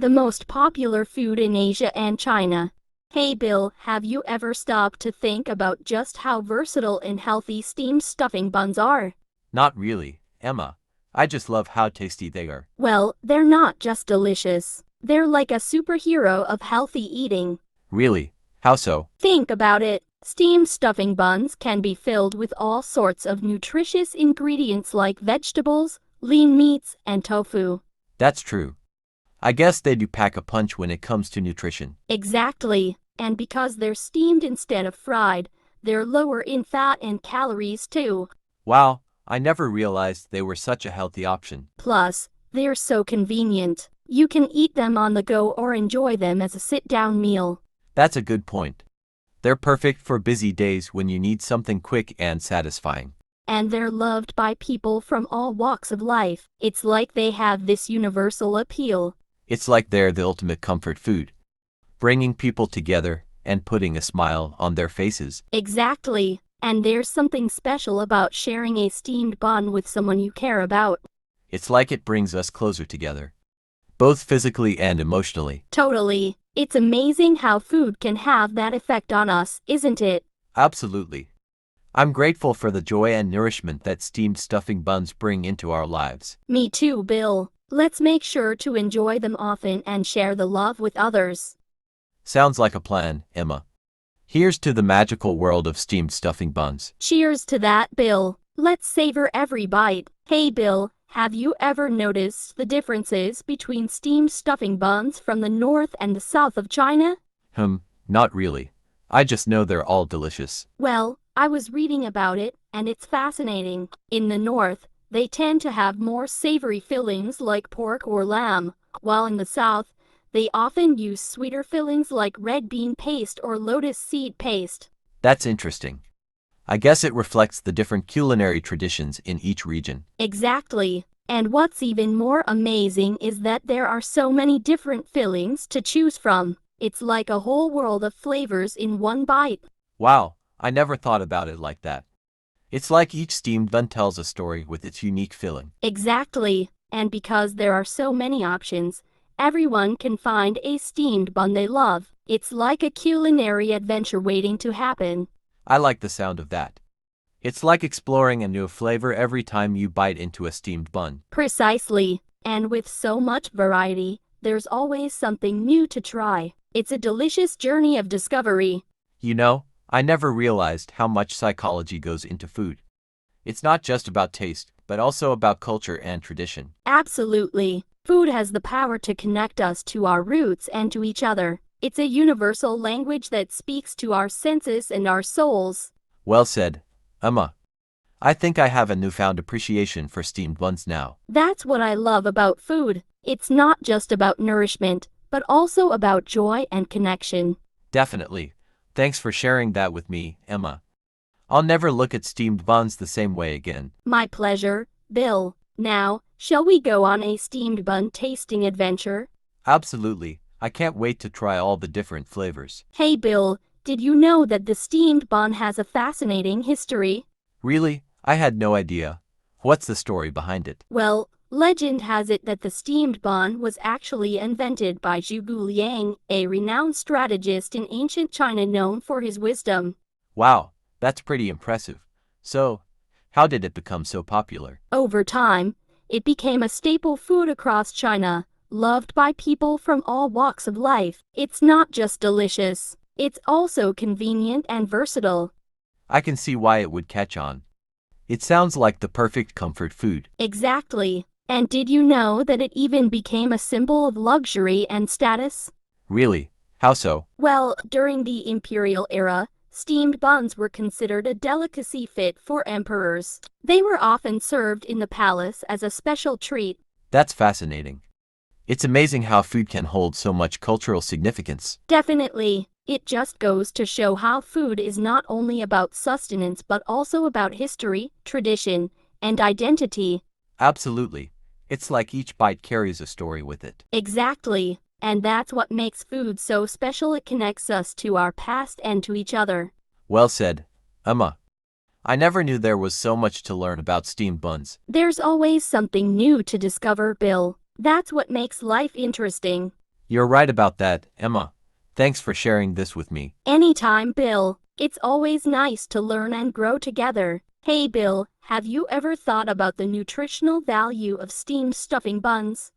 the most popular food in Asia and China. Hey Bill, have you ever stopped to think about just how versatile and healthy steamed stuffing buns are? Not really, Emma. I just love how tasty they are. Well, they're not just delicious. They're like a superhero of healthy eating. Really? How so? Think about it. Steamed stuffing buns can be filled with all sorts of nutritious ingredients like vegetables, lean meats, and tofu. That's true. I guess they do pack a punch when it comes to nutrition. Exactly. And because they're steamed instead of fried, they're lower in fat and calories too. Wow, I never realized they were such a healthy option. Plus, they're so convenient. You can eat them on the go or enjoy them as a sit-down meal. That's a good point. They're perfect for busy days when you need something quick and satisfying. And they're loved by people from all walks of life. It's like they have this universal appeal. It's like they're the ultimate comfort food, bringing people together and putting a smile on their faces. Exactly. And there's something special about sharing a steamed bun with someone you care about. It's like it brings us closer together, both physically and emotionally. Totally. It's amazing how food can have that effect on us, isn't it? Absolutely. I'm grateful for the joy and nourishment that steamed stuffing buns bring into our lives. Me too, Bill. Let's make sure to enjoy them often and share the love with others. Sounds like a plan, Emma. Here's to the magical world of steamed stuffing buns. Cheers to that, Bill. Let's savor every bite. Hey, Bill, have you ever noticed the differences between steamed stuffing buns from the north and the south of China? Not really. I just know they're all delicious. Well, I was reading about it, and it's fascinating. In the north, they tend to have more savory fillings like pork or lamb, while in the south, they often use sweeter fillings like red bean paste or lotus seed paste. That's interesting. I guess it reflects the different culinary traditions in each region. Exactly. And what's even more amazing is that there are so many different fillings to choose from. It's like a whole world of flavors in one bite. Wow, I never thought about it like that. It's like each steamed bun tells a story with its unique filling. Exactly. And because there are so many options, everyone can find a steamed bun they love. It's like a culinary adventure waiting to happen. I like the sound of that. It's like exploring a new flavor every time you bite into a steamed bun. Precisely. And with so much variety, there's always something new to try. It's a delicious journey of discovery. You know, I never realized how much psychology goes into food. It's not just about taste, but also about culture and tradition. Absolutely. Food has the power to connect us to our roots and to each other. It's a universal language that speaks to our senses and our souls. Well said, Emma. I think I have a newfound appreciation for steamed buns now. That's what I love about food. It's not just about nourishment, but also about joy and connection. Definitely. Thanks for sharing that with me, Emma. I'll never look at steamed buns the same way again. My pleasure, Bill. Now, shall we go on a steamed bun tasting adventure? Absolutely. I can't wait to try all the different flavors. Hey Bill, did you know that the steamed bun has a fascinating history? Really? I had no idea. What's the story behind it? Well, legend has it that the steamed bun was actually invented by Zhuge Liang, a renowned strategist in ancient China known for his wisdom. Wow, that's pretty impressive. So, how did it become so popular? Over time, it became a staple food across China, loved by people from all walks of life. It's not just delicious, it's also convenient and versatile. I can see why it would catch on. It sounds like the perfect comfort food. Exactly. And did you know that it even became a symbol of luxury and status? Really? How so? Well, during the imperial era, steamed buns were considered a delicacy fit for emperors. They were often served in the palace as a special treat. That's fascinating. It's amazing how food can hold so much cultural significance. Definitely. It just goes to show how food is not only about sustenance but also about history, tradition, and identity. Absolutely. It's like each bite carries a story with it. Exactly. And that's what makes food so special. It connects us to our past and to each other. Well said, Emma. I never knew there was so much to learn about steamed buns. There's always something new to discover, Bill. That's what makes life interesting. You're right about that, Emma. Thanks for sharing this with me. Anytime, Bill. It's always nice to learn and grow together. Hey, Bill, have you ever thought about the nutritional value of steamed stuffing buns?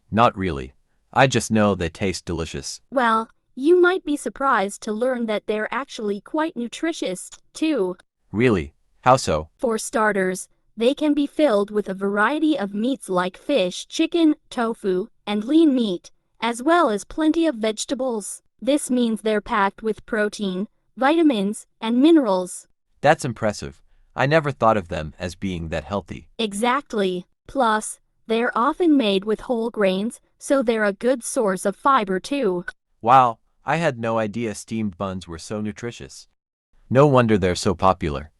Not really. I just know they taste delicious. Well, you might be surprised to learn that they're actually quite nutritious, too. Really? How so? For starters, they can be filled with a variety of meats like fish, chicken, tofu, and lean meat, as well as plenty of vegetables. This means they're packed with protein, vitamins, and minerals. That's impressive. I never thought of them as being that healthy. Exactly. Plus, they're often made with whole grains, so they're a good source of fiber too. Wow, I had no idea steamed buns were so nutritious. No wonder they're so popular.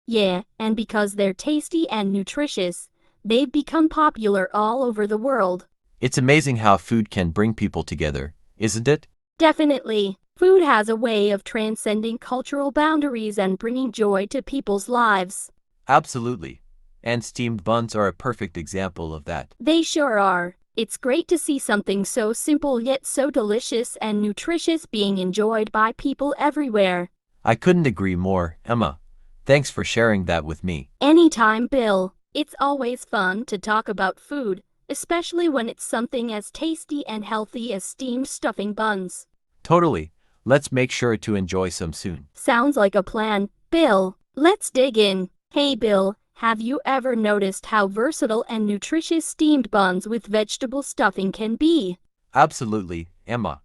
Yeah, and because they're tasty and nutritious, they've become popular all over the world. It's amazing how food can bring people together, isn't it? Definitely. Food has a way of transcending cultural boundaries and bringing joy to people's lives. Absolutely. And steamed buns are a perfect example of that. They sure are. It's great to see something so simple yet so delicious and nutritious being enjoyed by people everywhere. I couldn't agree more, Emma. Thanks for sharing that with me. Anytime, Bill. It's always fun to talk about food, especially when it's something as tasty and healthy as steamed stuffing buns. Totally. Let's make sure to enjoy some soon. Sounds like a plan. Bill, let's dig in. Hey, Bill, have you ever noticed how versatile and nutritious steamed buns with vegetable stuffing can be? Absolutely, Emma.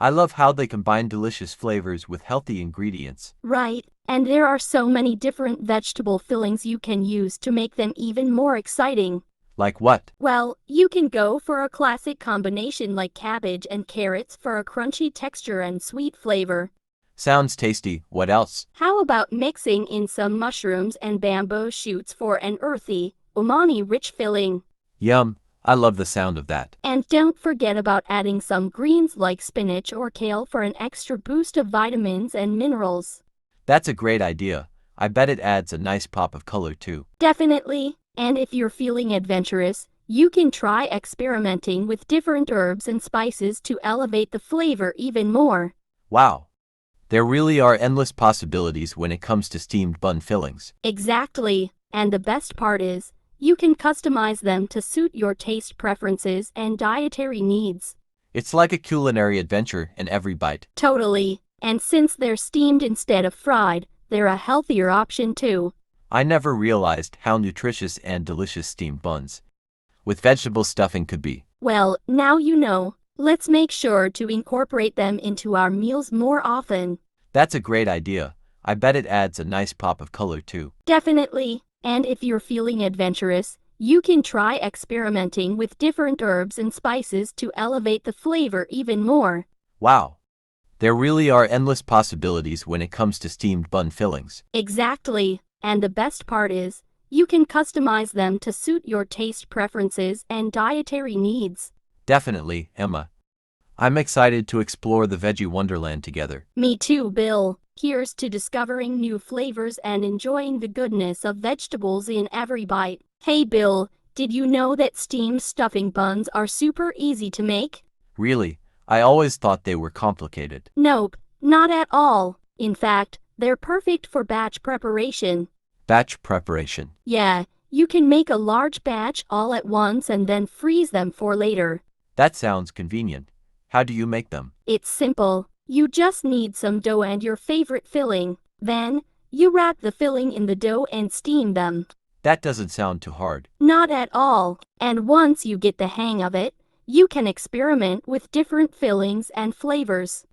I love how they combine delicious flavors with healthy ingredients. Right, and there are so many different vegetable fillings you can use to make them even more exciting. Like what? Well, you can go for a classic combination like cabbage and carrots for a crunchy texture and sweet flavor. Sounds tasty. What else? How about mixing in some mushrooms and bamboo shoots for an earthy, umami-rich filling? Yum. I love the sound of that. And don't forget about adding some greens like spinach or kale for an extra boost of vitamins and minerals. That's a great idea. I bet it adds a nice pop of color too. Definitely. And if you're feeling adventurous, you can try experimenting with different herbs and spices to elevate the flavor even more. Wow. There really are endless possibilities when it comes to steamed bun fillings. Exactly. And the best part is, you can customize them to suit your taste preferences and dietary needs. It's like a culinary adventure in every bite. Totally. And since they're steamed instead of fried, they're a healthier option too. I never realized how nutritious and delicious steamed buns with vegetable stuffing could be. Well, now you know. Let's make sure to incorporate them into our meals more often. That's a great idea. I bet it adds a nice pop of color too. Definitely. And if you're feeling adventurous, you can try experimenting with different herbs and spices to elevate the flavor even more. Wow. There really are endless possibilities when it comes to steamed bun fillings. Exactly. And the best part is, you can customize them to suit your taste preferences and dietary needs. Definitely, Emma. I'm excited to explore the veggie wonderland together. Me too, Bill. Here's to discovering new flavors and enjoying the goodness of vegetables in every bite. Hey, Bill, did you know that steamed stuffing buns are super easy to make? Really? I always thought they were complicated. Nope, not at all. In fact, they're perfect for batch preparation. Batch preparation. Yeah, you can make a large batch all at once and then freeze them for later. That sounds convenient. How do you make them? It's simple. You just need some dough and your favorite filling. Then, you wrap the filling in the dough and steam them. That doesn't sound too hard. Not at all. And once you get the hang of it, you can experiment with different fillings and flavors.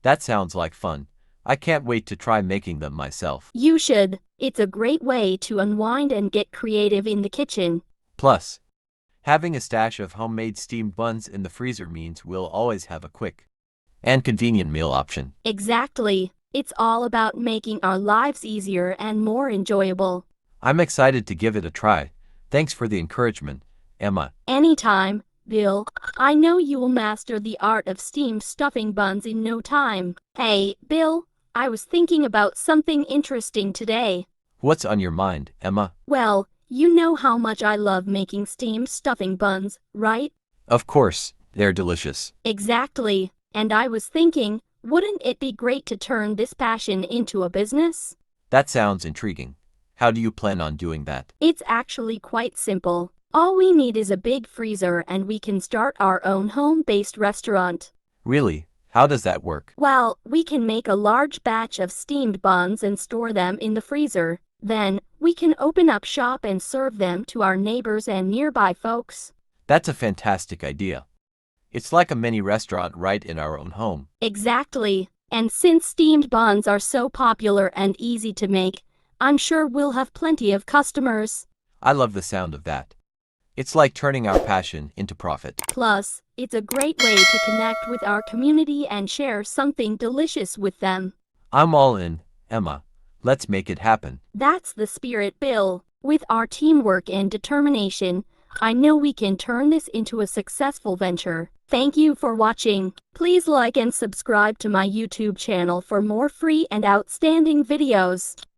That sounds like fun. I can't wait to try making them myself. You should. It's a great way to unwind and get creative in the kitchen. Plus, having a stash of homemade steamed buns in the freezer means we'll always have a quick and convenient meal option. Exactly. It's all about making our lives easier and more enjoyable. I'm excited to give it a try. Thanks for the encouragement, Emma. Anytime, Bill. I know you'll master the art of steamed stuffing buns in no time. Hey, Bill, I was thinking about something interesting today. What's on your mind, Emma? Well, you know how much I love making steamed stuffing buns, right? Of course. They're delicious. Exactly. And I was thinking, wouldn't it be great to turn this passion into a business? That sounds intriguing. How do you plan on doing that? It's actually quite simple. All we need is a big freezer and we can start our own home-based restaurant. Really? How does that work? Well, we can make a large batch of steamed buns and store them in the freezer. Then, we can open up shop and serve them to our neighbors and nearby folks. That's a fantastic idea. It's like a mini restaurant right in our own home. Exactly. And since steamed buns are so popular and easy to make, I'm sure we'll have plenty of customers. I love the sound of that. It's like turning our passion into profit. Plus, it's a great way to connect with our community and share something delicious with them. I'm all in, Emma. Let's make it happen. That's the spirit, Bill. With our teamwork and determination, I know we can turn this into a successful venture. Thank you for watching. Please like and subscribe to my YouTube channel for more free and outstanding videos.